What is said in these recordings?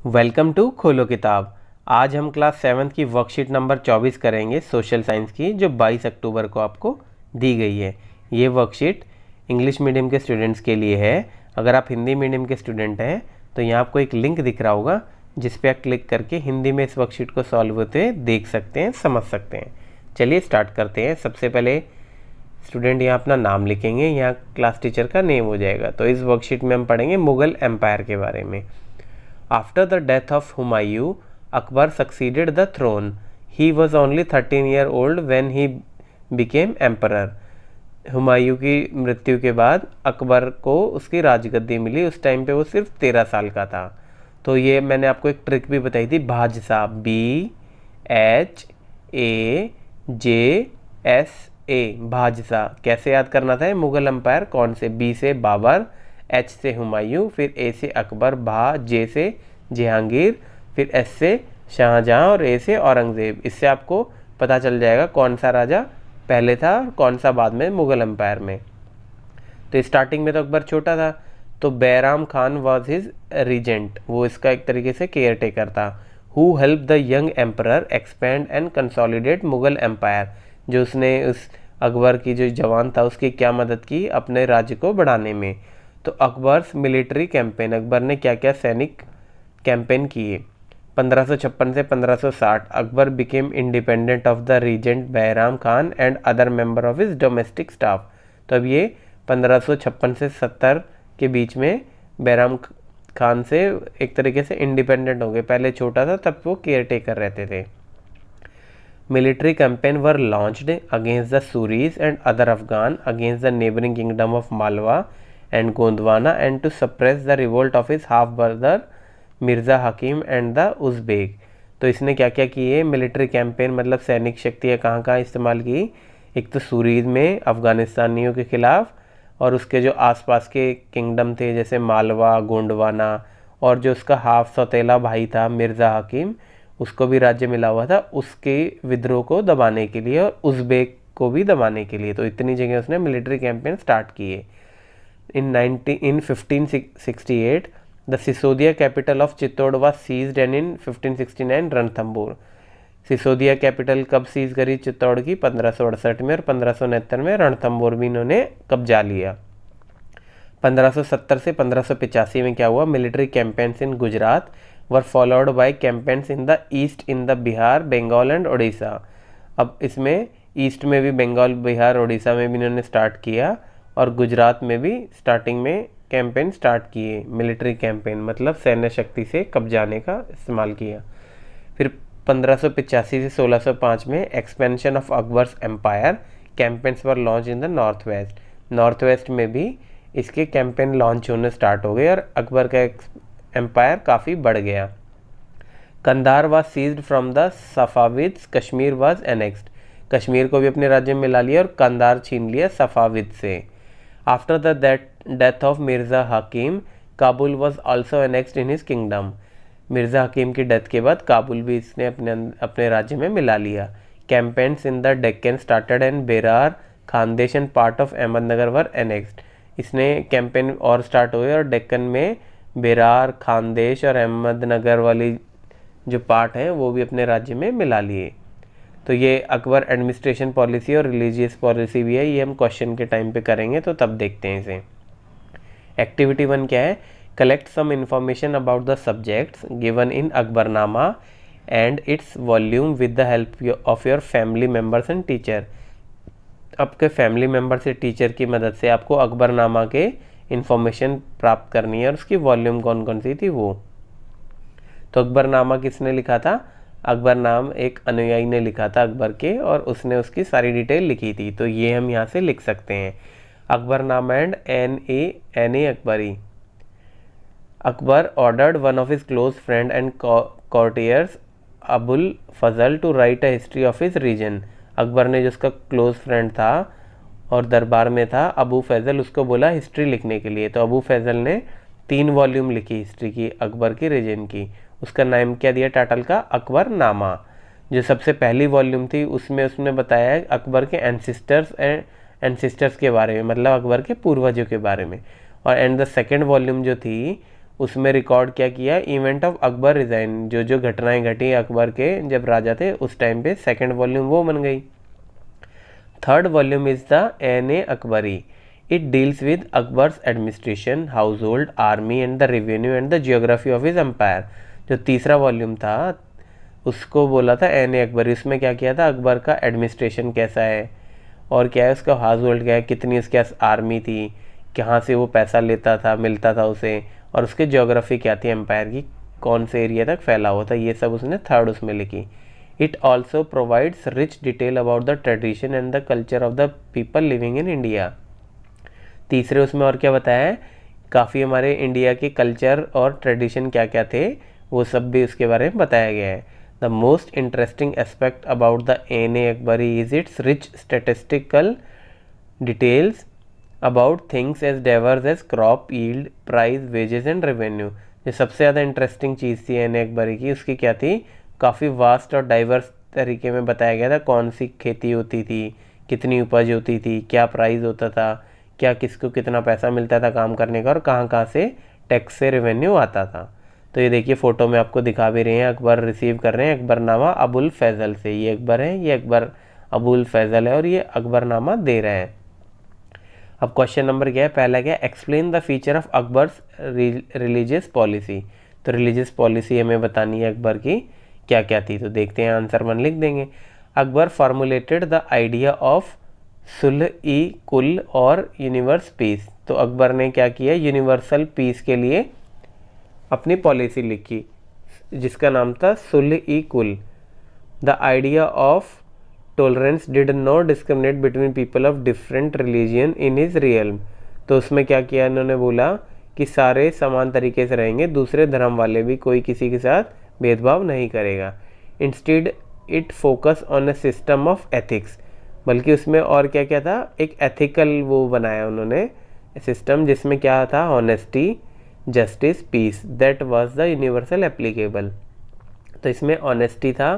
Welcome to खोलो किताब। आज हम क्लास 7th की वर्कशीट नंबर 24 करेंगे सोशल साइंस की, जो 22 अक्टूबर को आपको दी गई है। ये वर्कशीट इंग्लिश मीडियम के स्टूडेंट्स के लिए है। अगर आप हिंदी मीडियम के स्टूडेंट हैं तो यहाँ आपको एक लिंक दिख रहा होगा जिस पे आप क्लिक करके हिंदी में इस वर्कशीट को सॉल्व होते देख सकते हैं, समझ सकते हैं। चलिए स्टार्ट करते हैं। सबसे पहले स्टूडेंट यहाँ अपना नाम लिखेंगे, यहाँ क्लास टीचर का नेम हो जाएगा। तो इस वर्कशीट में हम पढ़ेंगे मुगल एम्पायर के बारे में। After the death of Humayun, Akbar succeeded the throne. He was only 13 years old when he became emperor. Humayun की मृत्यु के बाद अकबर को उसकी राजगद्दी मिली। उस टाइम पे वो सिर्फ 13 साल का था। तो ये मैंने आपको एक ट्रिक भी बताई थी, भाजसा, BHAJSA, भाजसा। कैसे याद करना था? मुगल एम्पायर कौन से? बी से बाबर, एच से हुमायूं, फिर ए से अकबर, भा जे से जहांगीर, फिर एस से शाहजहां और ए से औरंगजेब। इससे आपको पता चल जाएगा कौन सा राजा पहले था और कौन सा बाद में मुगल एम्पायर में। तो स्टार्टिंग में तो अकबर छोटा था, तो Bairam Khan was his regent, वो इसका एक तरीके से केयर टेकर था। Who help the young emperor expand and consolidate Mughal empire, जो उसने उस अकबर की जो जवान था उसकी क्या मदद की अपने राज्य को बढ़ाने में। तो अकबर्स मिलिट्री कैंपेन, अकबर ने क्या क्या सैनिक कैंपेन किए। 1556 से 1560 Akbar became independent of the regent Bairam Khan and other member of his domestic staff. तो अब ये 1556 से 70 के बीच में बैराम खान से एक तरीके से इंडिपेंडेंट हो गए। पहले छोटा था तब वो केयर टेकर रहते थे। Military campaign were launched against the Suri's and other Afghan against the neighbouring kingdom of Malwa and Gondwana and to suppress the revolt of his half brother Mirza Hakim and the Uzbek. तो इसने क्या क्या किए? मिलिट्री कैंपेन मतलब सैनिक शक्तियाँ कहाँ कहाँ इस्तेमाल की। एक तो सूरीज में अफ़गानिस्तानियों के ख़िलाफ़, और उसके जो आसपास के किंगडम थे जैसे मालवा, गोंडवाना, और जो उसका हाफ सौतेला भाई था मिर्ज़ा हकीम, उसको भी राज्य मिला हुआ था, उसके विद्रोह को दबाने के लिए और उज़्बेक को भी दबाने के लिए। तो इतनी जगह उसने मिलिट्री कैंपेन स्टार्ट किए। In 1568, the Sisodia capital of Chittor was seized and in 1569 Ranthambore. Sisodia capital कब सीज करी चित्तौड़ की? 1568 में, और 1569 में रणथंबोर भी इन्होंने कब्जा लिया। 1570 से 1585 में क्या हुआ? Military campaigns in Gujarat were followed by campaigns in the east in the Bihar, Bengal and Orissa. अब इसमें ईस्ट में भी बंगाल, बिहार, उड़ीसा में भी इन्होंने स्टार्ट किया, और गुजरात में भी स्टार्टिंग में कैंपेन स्टार्ट किए। मिलिट्री कैंपेन मतलब सैन्य शक्ति से कब्जाने का इस्तेमाल किया। फिर 1585 से 1605 में expansion of Akbar's empire, campaigns were launch in the north west. North west में भी इसके कैंपेन लॉन्च होने स्टार्ट हो गए और अकबर का एम्पायर काफ़ी बढ़ गया। Kandahar was seized from the Safavids, Kashmir was annexed. Kashmir को भी अपने राज्य में मिला लिया और कंधार छीन लिया सफाविद से। After the death of Mirza Hakim, Kabul was also annexed in his kingdom। Mirza हकीम की डेथ के बाद काबुल भी इसने अपने राज्य में मिला लिया। Campaigns in the Deccan started and Berar, Khandesh and part of Ahmednagar were annexed. इसने कैंपेन और स्टार्ट हुए और डेक्कन में बेरार, खानदेश और अहमदनगर वाली जो पार्ट हैं वो भी अपने राज्य में मिला लिए। तो ये अकबर एडमिनिस्ट्रेशन पॉलिसी और रिलीजियस पॉलिसी भी है, ये हम क्वेश्चन के टाइम पे करेंगे तो तब देखते हैं इसे। एक्टिविटी 1 क्या है? Collect some information about the subjects given in Akbarnama and its volume with the help of your family members and teacher. आपके फैमिली मेम्बर से, टीचर की मदद से आपको अकबरनामा के इंफॉर्मेशन प्राप्त करनी है और उसकी वॉल्यूम कौन कौन सी थी वो। तो अकबरनामा किसने लिखा था? अकबर नाम एक अनुयायी ने लिखा था अकबर के, और उसने उसकी सारी डिटेल लिखी थी। तो ये हम यहाँ से लिख सकते हैं, Akbarnama and N.A. Akbari. Akbar ordered one of his close friend and courtiers Abul Fazl to write a history of his reign. Akbar ने जो उसका क्लोज फ्रेंड था और दरबार में था अबू फैज़ल, उसको बोला हिस्ट्री लिखने के लिए। तो अबू फैज़ल ने 3 वॉल्यूम लिखी हिस्ट्री की, अकबर की रीजन की। उसका नाम क्या दिया टाइटल का? अकबरनामा। जो सबसे पहली वॉल्यूम थी उसमें उसने बताया अकबर के एंसिस्टर्स के बारे में, मतलब अकबर के पूर्वजों के बारे में। और एंड द सेकंड वॉल्यूम जो थी उसमें रिकॉर्ड क्या किया, इवेंट ऑफ अकबर रिजाइन, जो जो घटनाएं घटी अकबर के जब राजा थे उस टाइम पे, सेकंड वॉल्यूम वो बन गई। Third volume is the Ain i Akbari, it deals with Akbar's administration, household, army and the revenue and the geography of his empire. जो तीसरा वॉल्यूम था उसको बोला था एन ए अकबरी, उसमें क्या किया था, अकबर का एडमिनिस्ट्रेशन कैसा है और क्या है उसका हाउस होल्ड क्या है, कितनी उसके पास आर्मी थी, कहाँ से वो पैसा लेता था मिलता था उसे, और उसकी ज्योग्राफी क्या थी एम्पायर की, कौन से एरिया तक फैला हुआ था, ये सब उसने थर्ड उसमें लिखी। It also provides rich detail about the tradition and the culture of the people living in India. तीसरे उसमें और क्या बताया है, काफ़ी हमारे इंडिया के कल्चर और ट्रेडिशन क्या क्या थे वो सब भी उसके बारे में बताया गया है। The most interesting aspect about the Ain i Akbari is its rich statistical details about things as diverse as crop yield, price, wages and revenue. जो सबसे ज़्यादा इंटरेस्टिंग चीज़ थी एन ए अकबरी की, उसकी क्या थी, काफ़ी वास्ट और डाइवर्स तरीके में बताया गया था, कौन सी खेती होती थी, कितनी उपज होती थी, क्या प्राइस होता था, क्या किसको कितना पैसा मिलता था काम करने का, और कहाँ कहाँ से टैक्स से रेवेन्यू आता था। तो ये देखिए फ़ोटो में आपको दिखा भी रहे हैं, अकबर रिसीव कर रहे हैं अकबरनामा अबुल फैज़ल से, ये अकबर है, ये अकबर अबुल फैज़ल है और ये अकबरनामा दे रहे हैं। अब क्वेश्चन नंबर क्या है, पहला क्या, explain the feature of Akbar's religious policy. तो रिलीजियस पॉलिसी हमें बतानी है अकबर की क्या क्या थी, तो देखते हैं आंसर 1 लिख देंगे। Akbar formulated the idea of sulh i kul और यूनिवर्स पीस। तो अकबर ने क्या किया, यूनिवर्सल पीस के लिए अपनी पॉलिसी लिखी जिसका नाम था सुलह ई कुल। The idea of tolerance did not discriminate between people of different religion in his realm. तो उसमें क्या किया इन्होंने, बोला कि सारे समान तरीके से रहेंगे, दूसरे धर्म वाले भी, कोई किसी के साथ भेदभाव नहीं करेगा। Instead it focus on a system of ethics, बल्कि उसमें और क्या क्या था, एक एथिकल वो बनाया उन्होंने सिस्टम जिसमें क्या था, honesty, justice, peace, that was the universal applicable. तो इसमें ऑनेस्टी था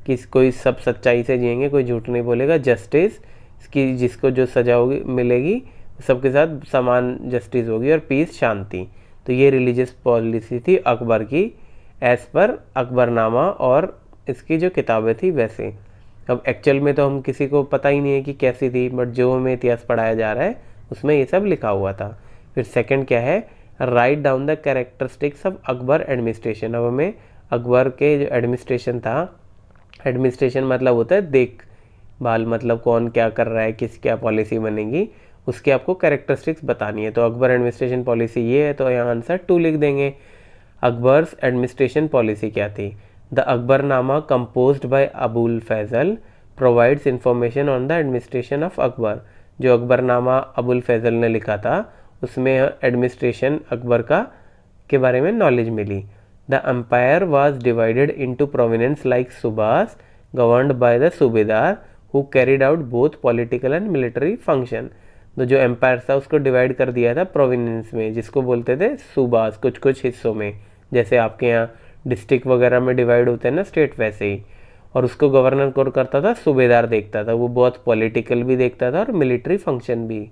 कि कोई सब सच्चाई से जिएंगे, कोई झूठ नहीं बोलेगा, जस्टिस की जिसको जो सजा होगी मिलेगी सबके साथ समान जस्टिस होगी, और पीस, शांति। तो ये रिलीजियस पॉलिसी थी अकबर की एज पर अकबरनामा और इसकी जो किताबें थी वैसे। अब एक्चुअल में तो हम किसी को पता ही नहीं है कि कैसी थी, बट जो हमें इतिहास पढ़ाया जा रहा है उसमें ये सब लिखा हुआ था। फिर सेकंड क्या है, write down the characteristics of Akbar administration. अब हमें अकबर के जो एडमिनिस्ट्रेशन था, एडमिनिस्ट्रेशन मतलब होता है देखभाल, मतलब कौन क्या कर रहा है, किस क्या पॉलिसी बनेगी, उसके आपको कैरेक्टरिस्टिक्स बतानी है। तो अकबर एडमिनिस्ट्रेशन पॉलिसी ये है, तो यहाँ आंसर 2 लिख देंगे। अकबर्स एडमिनिस्ट्रेशन पॉलिसी क्या थी, the Akbarnama composed by Abul Faizal provides information on the administration of Akbar. जो अकबरनामा अबुल फैज़ल ने लिखा था उसमें एडमिनिस्ट्रेशन अकबर का के बारे में नॉलेज मिली। The empire was divided into provinces like Subas, governed by the सूबेदार who carried out both political and military function। तो जो एम्पायर था उसको डिवाइड कर दिया था प्रोविनेंस में, जिसको बोलते थे सूबास, कुछ कुछ हिस्सों में, जैसे आपके यहाँ डिस्ट्रिक्ट वगैरह में डिवाइड होते हैं ना स्टेट, वैसे ही। और उसको गवर्नर कौन करता था, सूबेदार देखता था, वो बहुत पॉलिटिकल भी देखता था और मिलिट्री फंक्शन भी।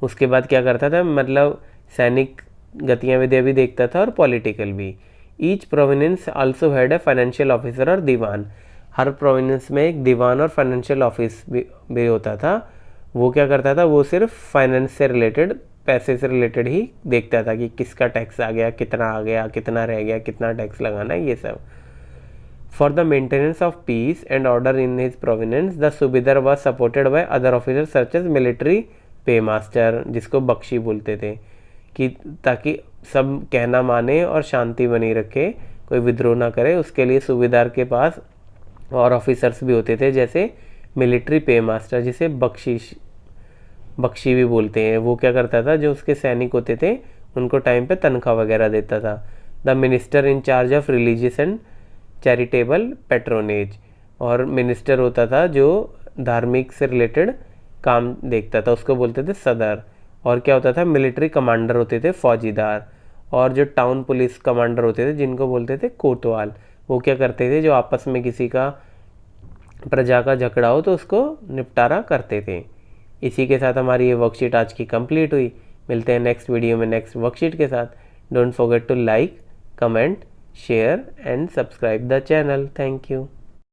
उसके बाद क्या करता था, मतलब सैनिक गतिविधियाँ भी देखता था और पॉलिटिकल भी। Each provenance also had a financial officer और दीवान। हर प्रोविनेंस में एक दीवान और फाइनेंशियल ऑफिस भी होता था। वो क्या करता था, वो सिर्फ फाइनेंस से रिलेटेड, पैसे से रिलेटेड ही देखता था कि किसका टैक्स आ गया, कितना रह गया, कितना टैक्स लगाना है, ये सब। For the maintenance of peace and order in his province the subedar was supported by other officer such as military paymaster, जिसको बख्शी बोलते थे, कि ताकि सब कहना माने और शांति बनी रखे, कोई विद्रोह ना करे। उसके लिए सूबेदार के पास और ऑफिसर्स भी होते थे, जैसे मिलिट्री पे मास्टर, जिसे बख्शी भी बोलते हैं। वो क्या करता था, जो उसके सैनिक होते थे उनको टाइम पे तनख्वाह वगैरह देता था। The minister in charge of religious and charitable patronage, और मिनिस्टर होता था जो धार्मिक से रिलेटेड काम देखता था, उसको बोलते थे सदर। और क्या होता था, मिलिट्री कमांडर होते थे फौजीदार, और जो टाउन पुलिस कमांडर होते थे जिनको बोलते थे कोतवाल। वो क्या करते थे, जो आपस में किसी का प्रजा का झगड़ा हो तो उसको निपटारा करते थे। इसी के साथ हमारी ये वर्कशीट आज की कंप्लीट हुई। मिलते हैं नेक्स्ट वीडियो में नेक्स्ट वर्कशीट के साथ। Don't forget to like, comment, share and subscribe the channel. Thank you.